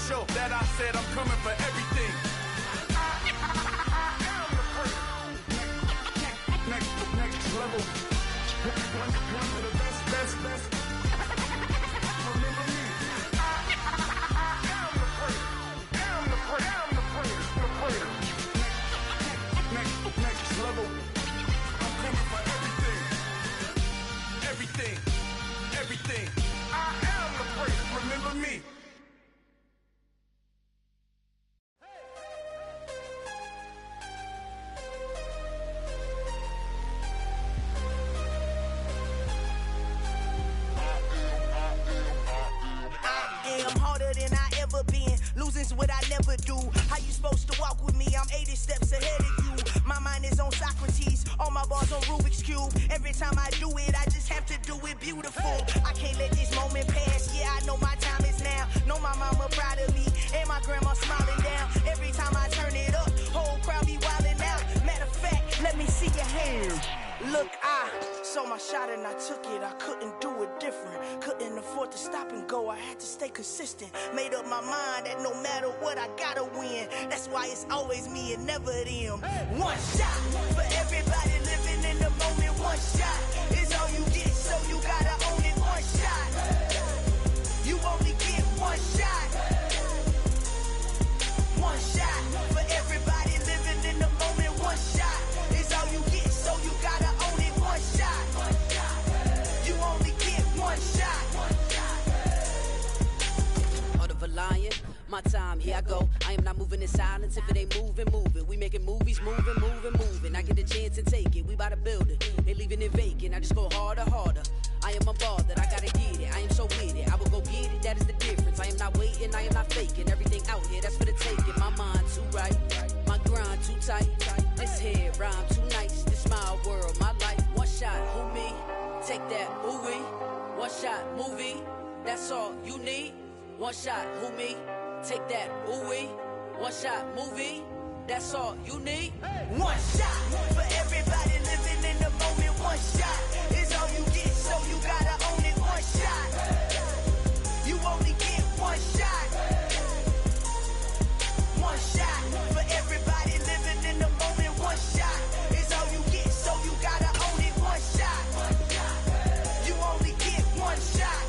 sure that I said I'm coming for everything. Next level. One of the best. Remember me. I'm the prayer. Next level. I'm coming for everything. I am the prayer. Remember me. Losing's what I never do. How you supposed to walk with me? I'm 80 steps ahead of you. My mind is on Socrates, all my bars on Rubik's Cube. Every time I do it, I just have to do it beautiful. I can't let this moment pass. Yeah, I know my time is now. Know my mama proud of me, and my grandma smiling down. Every time I turn it up, whole crowd be wildin' out. Matter of fact, let me see your hands. Look, I saw my shot and I took it. I couldn't do it different. Couldn't afford to stop and go. I had to stay consistent. Made up my mind that no matter what, I gotta win. That's why it's always me and never them. One shot for everybody living in the moment. One shot is all you get, so you gotta own it. One shot. You only get one shot. One shot for everybody living in the moment. One shot is all you get, so you gotta own it. One shot. You only get one shot. Heart of a lion, my time, here I go. I am not moving in silence. If it ain't moving. We making movies, moving. I get a chance to take it. We bout to build it. They leaving it vacant. I just go harder. I am a ball that I gotta get it. I am so with it. I will go get it. That is the difference. I am not waiting. I am not faking. Everything out here, that's for the taking. My mind too right. My grind too tight. This head rhyme too nice. This my world, my life. One shot, who me? Take that, ooh wee. One shot, movie. That's all you need. One shot, who me? Take that, ooh wee. One shot, movie. That's all you need. One shot for everybody living in the moment. One shot is all you get, so you gotta own it. One shot. You only get one shot. One shot for everybody living in the moment. One shot is all you get, so you gotta own it. One shot. You only get one shot.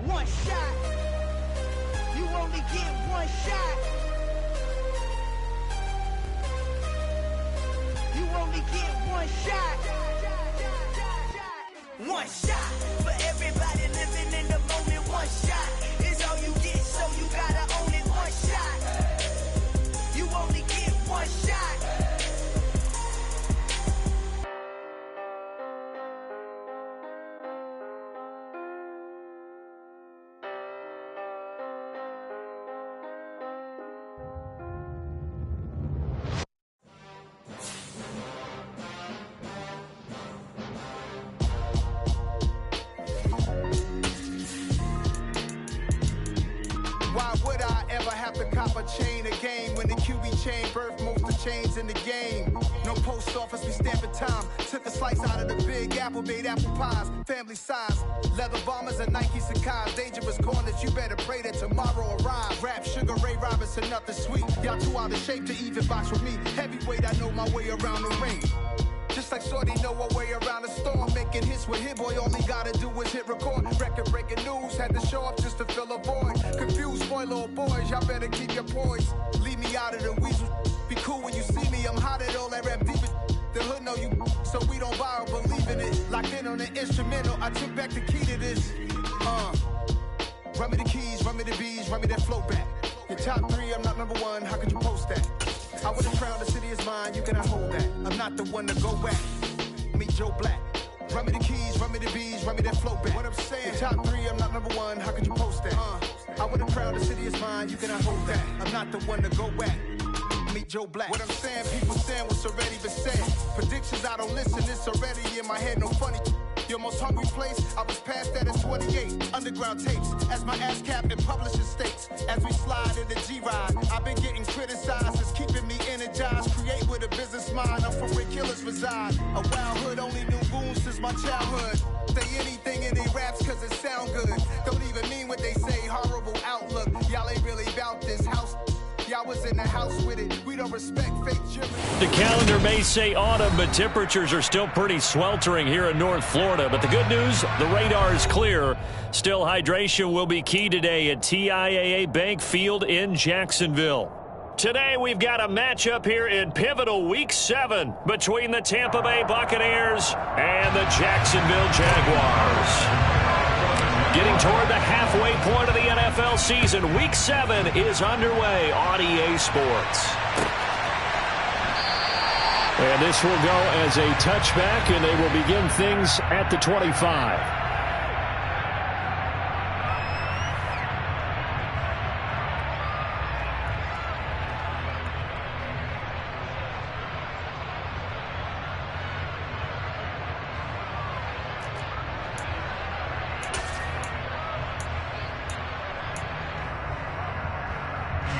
One shot. You only get one shot. You only get one shot. One shot for everybody living in the moment. One shot is all you get, so you gotta own it. One shot. You only get one shot. Why would I ever have to cop a chain again when the QB chain birthed most of the chains in the game? No post office, we stamping time. Took a slice out of the big apple, made apple pies, family size. Leather bombers and Nike Sacai's. Dangerous corners, you better pray that tomorrow arrives. Rap, Sugar Ray Robinson, nothing sweet. Y'all too out of shape to even box with me. Heavyweight, I know my way around the ring. Just like Shorty know her way around the storm. Making hits with Hit Boy, all he gotta do is hit record. Record breaking news, had to show up just to fill a void. Confused boy, little boys, y'all better keep your poise. Leave me out of the weasel. Be cool when you see me, I'm hot at all that rap deep. The hood know you, so we don't borrow, believe in it. Locked in on the instrumental, I took back the key to this. Run me the keys, run me the bees, run me that flow back. Your top three, I'm not number one, how could you post that? I would've crowned the city is mine, you cannot hold that. I'm not the one to go back. Meet Joe Black. Run me the keys, run me the bees, run me that flow back. What I'm saying, your top three, I'm not number one, how could you post that? I would've crowned the city is mine, you cannot hold that. I'm not the one to go back. Meet Joe Black. What I'm saying, people saying what's already been said. Predictions, I don't listen, it's already in my head, no funny. Your most hungry place, I was past that at 28. Underground tapes, as my ass cap in publishing states. As we slide in the G-Ride, I've been getting criticize is keeping me energized. Create with a business mind. I'm for where killers reside. A wild hood, only knew wounds since my childhood. Say anything in they raps cause it sound good. Don't even mean what they say, horrible outlook. Y'all ain't really about this house. Y'all was in the house with it. We don't respect fake German. The calendar may say autumn, but temperatures are still pretty sweltering here in North Florida. But the good news, the radar is clear. Still, hydration will be key today at TIAA Bank Field in Jacksonville. Today, we've got a matchup here in pivotal Week 7 between the Tampa Bay Buccaneers and the Jacksonville Jaguars. Getting toward the halfway point of the NFL season, Week 7 is underway on EA Sports. And this will go as a touchback, and they will begin things at the 25.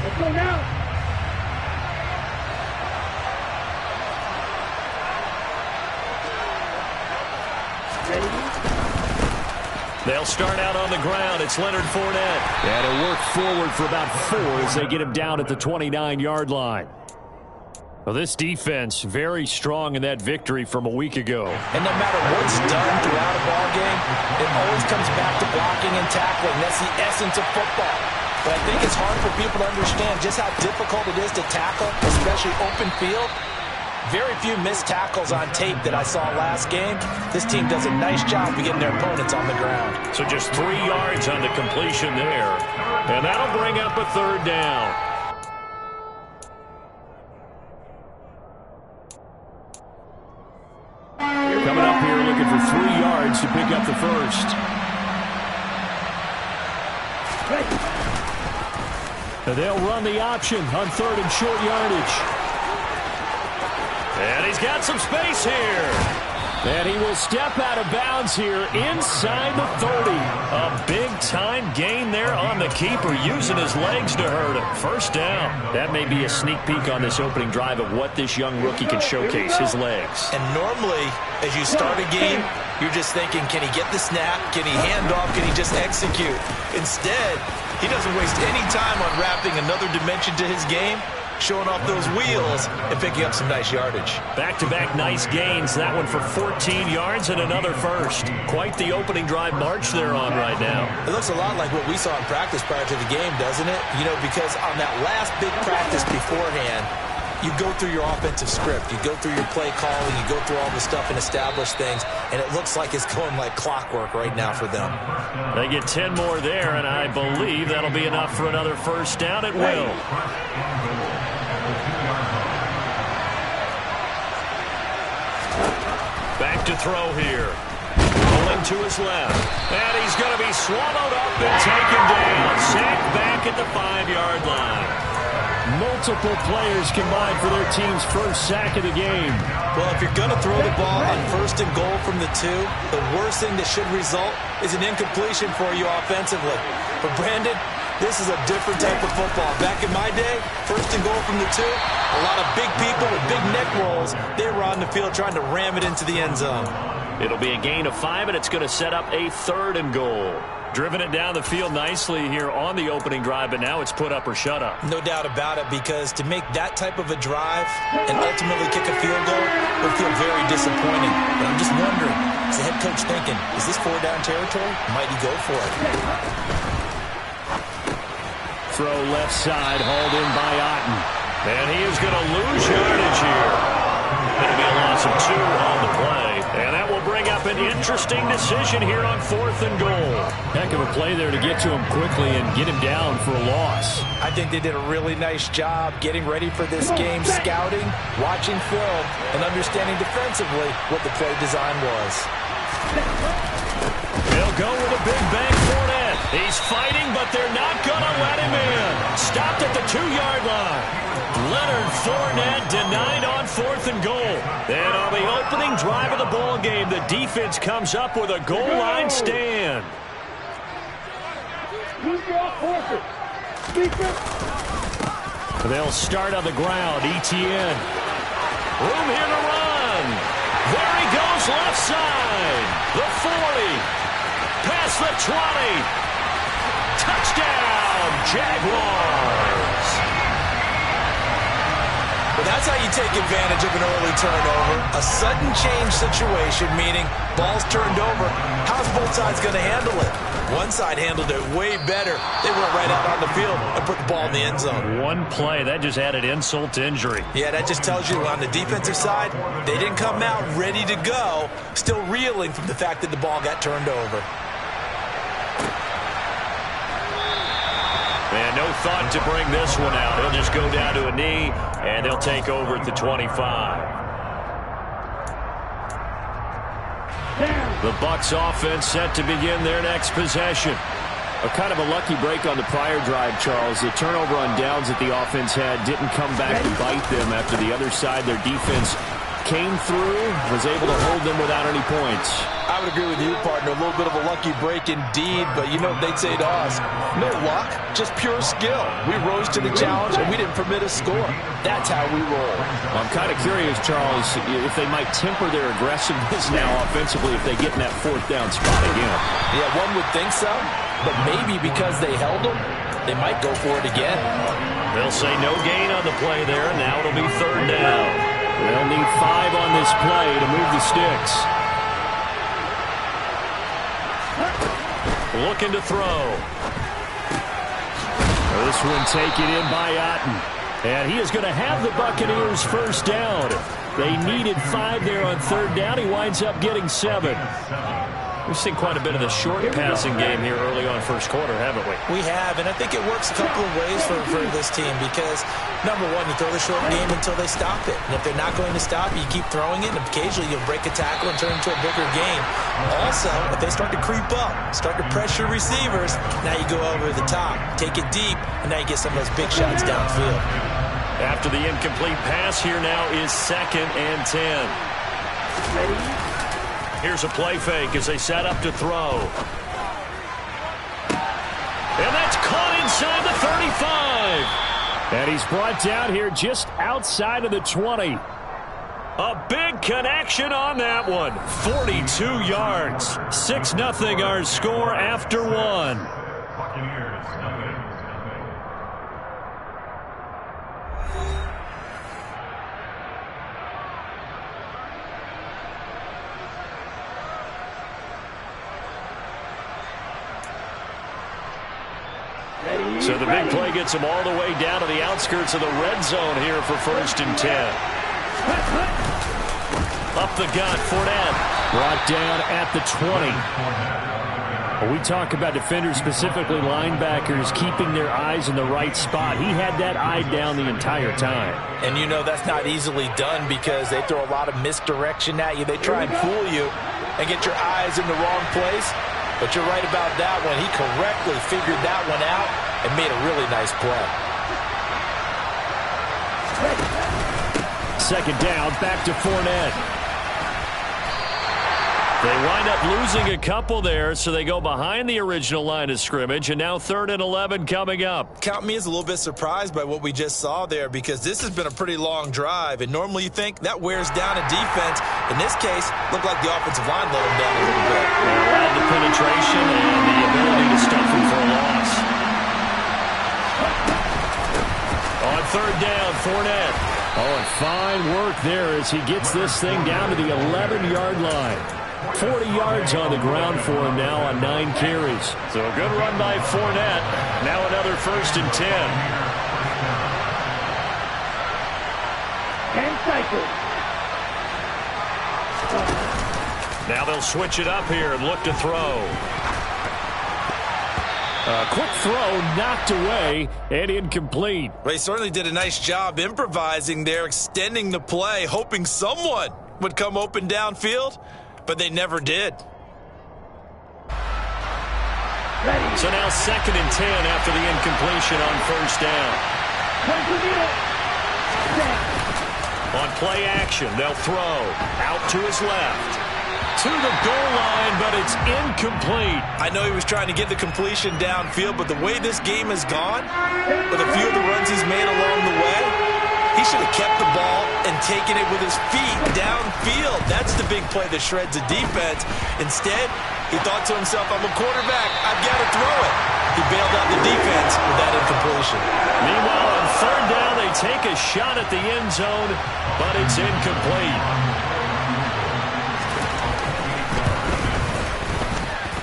Let's go now. They'll start out on the ground. It's Leonard Fournette. And he'll work forward for about 4 as they get him down at the 29-yard line. Well, this defense very strong in that victory from a week ago. And no matter what's done throughout a ball game, it always comes back to blocking and tackling. That's the essence of football. But I think it's hard for people to understand just how difficult it is to tackle, especially open field. Very few missed tackles on tape that I saw last game. This team does a nice job of getting their opponents on the ground. So just 3 yards on the completion there. And that'll bring up a 3rd down. Coming up here looking for 3 yards to pick up the first. And they'll run the option on 3rd and short yardage. And he's got some space here. And he will step out of bounds here inside the 30. A big-time gain there on the keeper, using his legs to hurt him. First down. That may be a sneak peek on this opening drive of what this young rookie can showcase, his legs. And normally, as you start a game, you're just thinking, can he get the snap? Can he hand off? Can he just execute? Instead, he doesn't waste any time on wrapping another dimension to his game, showing off those wheels and picking up some nice yardage. Back-to-back nice gains. That one for 14 yards and another first. Quite the opening drive march they're on right now. It looks a lot like what we saw in practice prior to the game, doesn't it? You know, because on that last big practice beforehand, you go through your offensive script. You go through your play calling. You go through all the stuff and establish things. And it looks like it's going like clockwork right now for them. They get 10 more there, and I believe that'll be enough for another first down. It will. Back to throw here. Rolling to his left. And he's going to be swallowed up and taken down. Sacked back at the 5-yard line. Multiple players combined for their team's first sack of the game. Well, if you're going to throw the ball on 1st and goal from the 2, the worst thing that should result is an incompletion for you offensively. But Brandon, this is a different type of football. Back in my day, 1st and goal from the 2, a lot of big people with big neck rolls. They were on the field trying to ram it into the end zone. It'll be a gain of 5, and it's going to set up a 3rd and goal. Driven it down the field nicely here on the opening drive, but now it's put up or shut up. No doubt about it, because to make that type of a drive and ultimately kick a field goal would feel very disappointing. But I'm just wondering, is the head coach thinking, is this 4-down territory? Might he go for it? Throw left side, hauled in by Otten. And he is going to lose yardage here. It'll be a loss of 2 on the play. And that will bring up an interesting decision here on 4th and goal. Heck of a play there to get to him quickly and get him down for a loss. I think they did a really nice job getting ready for this game, scouting, watching film, and understanding defensively what the play design was. They'll go with a big bang Fournette. He's fighting, but they're not going to let him in. Stopped at the 2-yard line. Leonard Fournette denied on 4th and goal. And on the opening drive of the ball game, the defense comes up with a goal line stand. They'll start on the ground. Etienne. Room here to run. There he goes, left side. The 40. Past the 20. Touchdown, Jaguars. Well, that's how you take advantage of an early turnover. A sudden change situation, meaning ball's turned over. How's both sides going to handle it? One side handled it way better. They went right out on the field and put the ball in the end zone. One play, that just added insult to injury. Yeah, that just tells you on the defensive side, they didn't come out ready to go, still reeling from the fact that the ball got turned over. And no thought to bring this one out. He'll just go down to a knee, and they'll take over at the 25. The Bucs offense set to begin their next possession. A kind of a lucky break on the prior drive, Charles. The turnover on downs that the offense had didn't come back to bite them after the other side. Their defense came through, was able to hold them without any points. I would agree with you, partner. A little bit of a lucky break indeed, but you know what they'd say to us? No luck, just pure skill. We rose to the challenge, and we didn't permit a score. That's how we roll. I'm kind of curious, Charles, if they might temper their aggressiveness now offensively if they get in that fourth down spot again. Yeah, one would think so, but maybe because they held them, they might go for it again. They'll say no gain on the play there. Now it'll be third down. They'll need 5 on this play to move the sticks. Looking to throw. This one taken in by Otten. And he is going to have the Buccaneers first down. They needed 5 there on third down. He winds up getting 7. We've seen quite a bit of the short passing game here early on first quarter, haven't we? We have, and I think it works a couple of ways for this team because, number one, you throw the short game until they stop it. And if they're not going to stop it, you keep throwing it, and occasionally you'll break a tackle and turn it into a bigger game. Also, if they start to creep up, start to pressure receivers, now you go over the top, take it deep, and now you get some of those big shots downfield. After the incomplete pass, here now is 2nd and 10. Ready? Here's a play fake as they set up to throw. And that's caught inside the 35. And he's brought down here just outside of the 20. A big connection on that one. 42 yards. 6-0 our score after 1. So the big play gets them all the way down to the outskirts of the red zone here for 1st and 10. Up the gut, Fournette. Brought down at the 20. When we talk about defenders, specifically linebackers, keeping their eyes in the right spot. He had that eye down the entire time. And you know that's not easily done because they throw a lot of misdirection at you. They try and fool you and get your eyes in the wrong place. But you're right about that one. He correctly figured that one out and made a really nice play. 2nd down, back to Fournette. They wind up losing a couple there, so they go behind the original line of scrimmage, and now 3rd and 11 coming up. Count me as a little bit surprised by what we just saw there because this has been a pretty long drive, and normally you think that wears down a defense. In this case, looked like the offensive line let them down a little bit. They allowed the penetration and the ability to stuff them for a loss. On 3rd down, Fournette. Oh, and fine work there as he gets this thing down to the 11-yard line. 40 yards on the ground for him now on 9 carries. So a good run by Fournette. Now another 1st and 10. 10 cycles. Now they'll switch it up here and look to throw. Quick throw knocked away and incomplete. Well, he certainly did a nice job improvising there, extending the play, hoping someone would come open downfield, but they never did. So now 2nd and 10 after the incompletion on 1st down. On play action, they'll throw out to his left. to the goal line, but it's incomplete. I know he was trying to get the completion downfield, but the way this game has gone, with a few of the runs he's made along the way, he should have kept the ball and taken it with his feet downfield. That's the big play that shreds the defense. Instead, he thought to himself, I'm a quarterback, I've got to throw it. He bailed out the defense with that incompletion. Meanwhile, on third down, they take a shot at the end zone, but it's incomplete.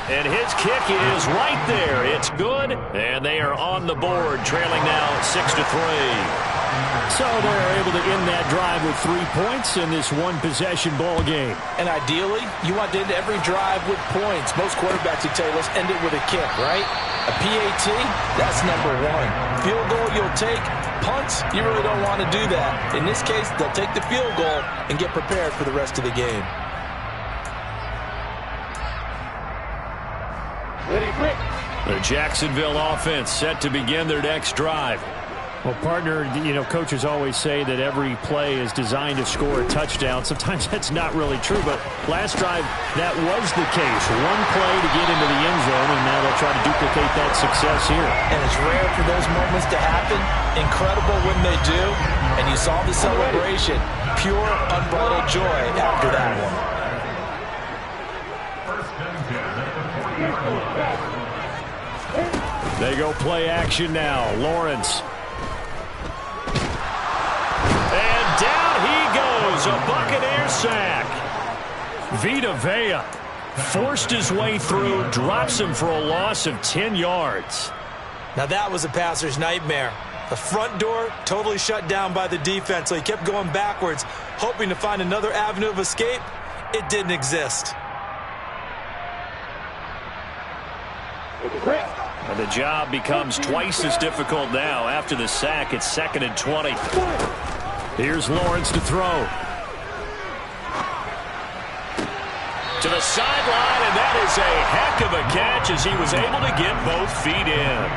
And his kick is right there. It's good, and they are on the board, trailing now 6-3. So they're able to end that drive with 3 points in this one-possession ball game. And ideally, you want to end every drive with points. Most quarterbacks would tell you, let's end it with a kick, right? A PAT, that's number one. Field goal you'll take. Punts, you really don't want to do that. In this case, they'll take the field goal and get prepared for the rest of the game. The Jacksonville offense set to begin their next drive. Well, partner, coaches always say that every play is designed to score a touchdown. Sometimes that's not really true, but last drive, that was the case. One play to get into the end zone, and now they'll try to duplicate that success here. And it's rare for those moments to happen. Incredible when they do. And you saw the celebration. Pure, unbridled joy after that one. They go play action now. Lawrence. And down he goes. A Buccaneer sack. Vita Vea forced his way through, drops him for a loss of 10 yards. Now that was a passer's nightmare. The front door totally shut down by the defense, so he kept going backwards, hoping to find another avenue of escape. It didn't exist. And the job becomes twice as difficult now. After the sack, it's 2nd and 20. Here's Lawrence to throw. To the sideline, and that is a heck of a catch as he was able to get both feet in.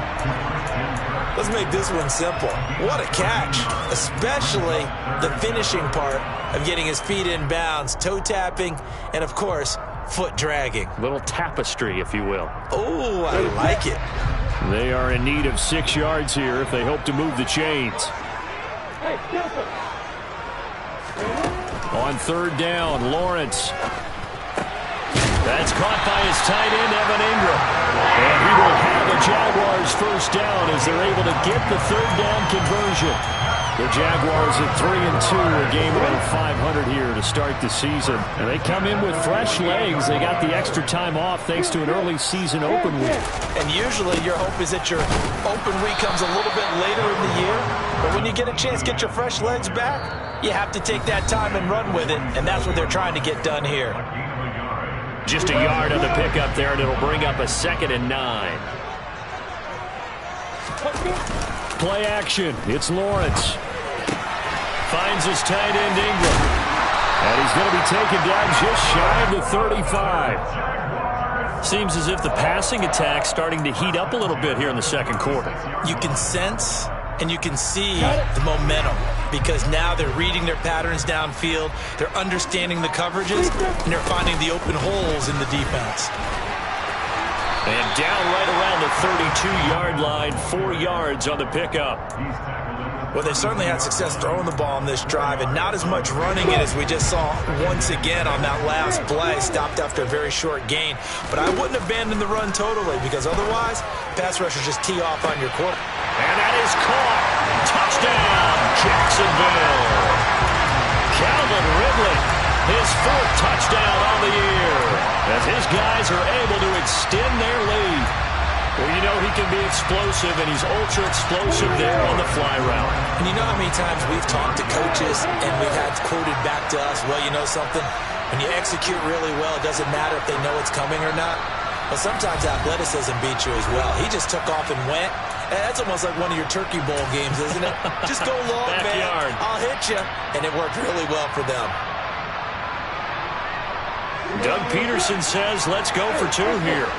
Let's make this one simple. What a catch, especially the finishing part of getting his feet in bounds, toe tapping, and of course, foot dragging. Little tapestry, if you will. Oh, I like it. They are in need of 6 yards here if they hope to move the chains. On third down, Lawrence. That's caught by his tight end, Evan Ingram. And he will have the Jaguars first down as they're able to get the third down conversion. The Jaguars at 3-2, a game over 500 here to start the season. And they come in with fresh legs. They got the extra time off thanks to an early season open week. And usually your hope is that your open week comes a little bit later in the year. But when you get a chance to get your fresh legs back, you have to take that time and run with it. And that's what they're trying to get done here. Just a yard on the pickup there, and it'll bring up a 2nd and 9. Play action. It's Lawrence. Finds his tight end, Ingram. And he's going to be taken down just shy of the 35. Seems as if the passing attack's starting to heat up a little bit here in the second quarter. You can sense and you can see the momentum because now they're reading their patterns downfield, they're understanding the coverages, and they're finding the open holes in the defense. And down right around the 32-yard line, 4 yards on the pickup. Well, they certainly had success throwing the ball on this drive, and not as much running it as we just saw once again on that last play, stopped after a very short gain. But I wouldn't abandon the run totally, because otherwise, pass rushers just tee off on your quarter. And that is caught. Touchdown, Jacksonville. Calvin Ridley, his 4th touchdown on the year, as his guys are able to extend their lead. Well, you know he can be explosive, and he's ultra-explosive there on the fly route. And you know how many times we've talked to coaches, and we've had quoted back to us, well, you know something? When you execute really well, it doesn't matter if they know it's coming or not. But sometimes athleticism beats you as well. He just took off and went. And that's almost like one of your Turkey Bowl games, isn't it? Just go long, Backyard. man. I'll hit you. And it worked really well for them. Doug Peterson says, let's go for 2 here.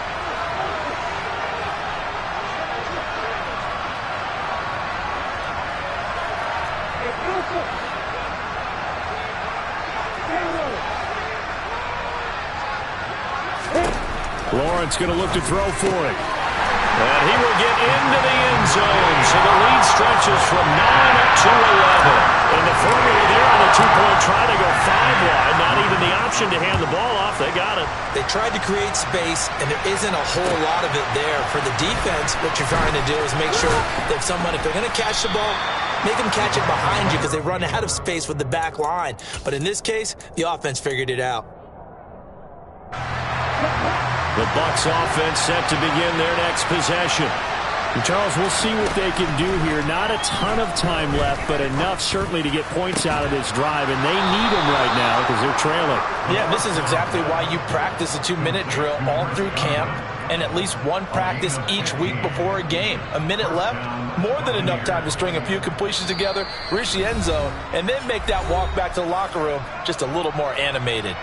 Lawrence going to look to throw for it. And he will get into the end zone. So the lead stretches from 9 up to 11. And the formula there on the two-point try to go 5 wide. Not even the option to hand the ball off. They got it. They tried to create space, and there isn't a whole lot of it there. For the defense, what you're trying to do is make sure that if they're going to catch the ball, make them catch it behind you because they run out of space with the back line. But in this case, the offense figured it out. The Bucs offense set to begin their next possession. And Charles, we'll see what they can do here. Not a ton of time left, but enough certainly to get points out of this drive, and they need them right now because they're trailing. Yeah, this is exactly why you practice a 2-minute drill all through camp and at least one practice each week before a game. A minute left, more than enough time to string a few completions together, reach the end zone, and then make that walk back to the locker room just a little more animated.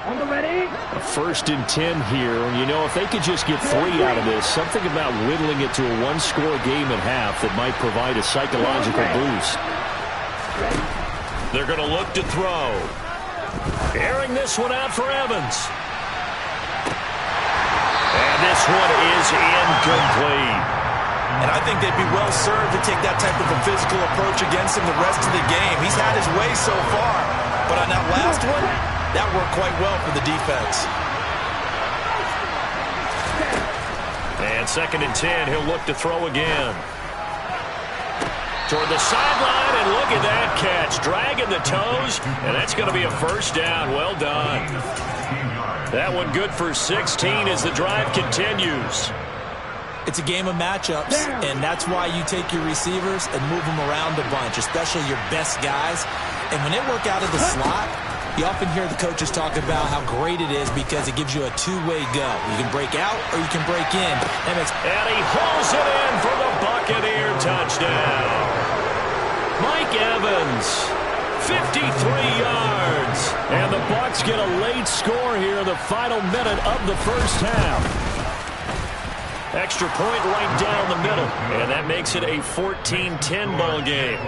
A 1st and 10 here. You know, if they could just get 3 out of this, something about whittling it to a one-score game at half that might provide a psychological boost. They're going to look to throw. Airing this one out for Evans. And this one is incomplete. And I think they'd be well served to take that type of a physical approach against him the rest of the game. He's had his way so far. But on that last one, that worked quite well for the defense. And 2nd and 10, he'll look to throw again. Toward the sideline, and look at that catch. Dragging the toes, and that's going to be a 1st down. Well done. That one good for 16 as the drive continues. It's a game of matchups, and that's why you take your receivers and move them around a bunch, especially your best guys. And when they work out of the slot, you often hear the coaches talk about how great it is because it gives you a two-way go. You can break out or you can break in. And he hauls it in for the Buccaneer touchdown. Mike Evans, 53 yards. And the Bucs get a late score here in the final minute of the 1st half. Extra point right down the middle. And that makes it a 14-10 ball game.